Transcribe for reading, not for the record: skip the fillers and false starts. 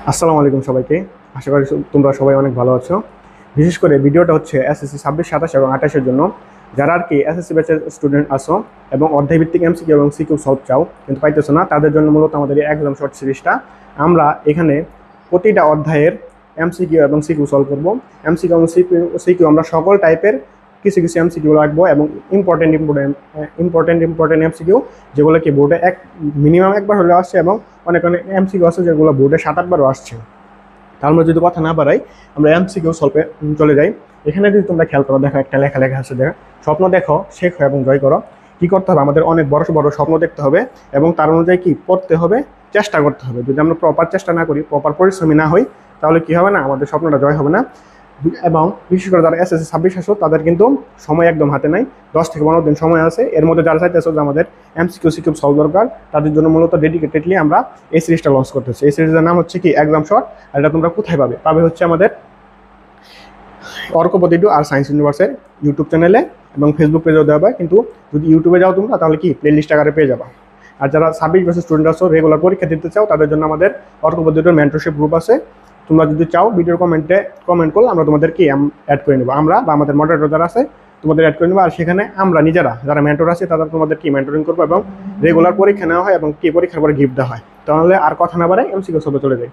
আসসালামু আলাইকুম সবাইকে। আশা করি তোমরা সবাই অনেক ভালো আছো। বিশেষ করে ভিডিওটা হচ্ছে এসএসসি 26, 27 এবং 28-এর জন্য। যারা আর কি এসএসসি ব্যাচের স্টুডেন্ট আসো এবং অধ্যায়ভিত্তিক এমসিকিউ এবং সিকিউ সলভ চাও কিন্তু পাইতেছো না, তাদের জন্য মূলত আমাদের এই এক্সাম শর্ট সিরিজটা। আমরা এখানে প্রতিটা অধ্যায়ের এমসিকিউ এবং সিকিউ সলভ করবো। এমসিকিউ এবং সিকিউ আমরা সকল টাইপের কিছু কিছু এমসিকিউ রাখবো এবং ইম্পর্টেন্ট এমসিকিউ, যেগুলো কি বোর্ডে মিনিমাম একবার হলে আসছে এবং অনেক অনেক এমসিকিউ আছে যেগুলো বোর্ডে 7-8বারও আসছে। তার মধ্যে যদি কথা না বাড়াই, আমরা এমসিকিউ সলভে চলে যাই। এখানে যদি তোমরা খেয়াল করো, দেখো একটা লেখা আছে, দেখো স্বপ্ন দেখো, শেখো এবং জয় করো। কি করতে হবে? আমাদের অনেক বড় বড় স্বপ্ন দেখতে হবে এবং তার অনুযায়ী কি পড়তে হবে, চেষ্টা করতে হবে। যদি আমরা প্রপার চেষ্টা না করি, প্রপার পরিশ্রমী না হই, তাহলে কি হবে না, আমাদের স্বপ্নটা জয় হবে না। এবং বিশেষ করে যারা এসএসসি 26 আসো, তাদের কিন্তু সময় একদম হাতে নাই, 10 থেকে 15 দিন সময় আছে। এর মধ্যে যারা চাইতেছো যে আমাদের এমসিকিউ সিকিউ সলভ দরকার, তাদের জন্য মূলত ডেডিকেটেডলি আমরা এই সিরিজটা লঞ্চ করতেছি। এই সিরিজের নাম হচ্ছে কি এক্সাম শর্ট। আর এটা তোমরা কোথায় পাবে হচ্ছে আমাদের অর্কপতিটু আর সায়েন্স ইউনিভার্সের ইউটিউব চ্যানেলে এবং ফেসবুক পেজেও দেওয়া হয়। কিন্তু যদি ইউটিউবে যাও তোমরা, তাহলে কি প্লেলিস্ট আকারে পেয়ে যাবা। আর যারা 26 বছর স্টুডেন্ট আছো, রেগুলার পরীক্ষা দিতে চাও, তাদের জন্য আমাদের অর্কপতিটুর মেন্টরশিপ গ্রুপ আছে। তোমরা যদি চাও, ভিডিওর কমেন্ট করলে আমরা তোমাদেরকে অ্যাড করে নেবো, আমরা বা আমাদের মডারেটর যারা আছে তোমাদের অ্যাড করে নেবো। আর সেখানে আমরা নিজেরা যারা মেন্টর আছে, তারা তোমাদের কি মেন্টরিং করবো এবং রেগুলার পরীক্ষা নেওয়া হয় এবং কি পরীক্ষার পরে গিফট দেওয়া হয়। তাহলে আর কথা না বাড়াই এমসিকিউ সলভে চলে যাই।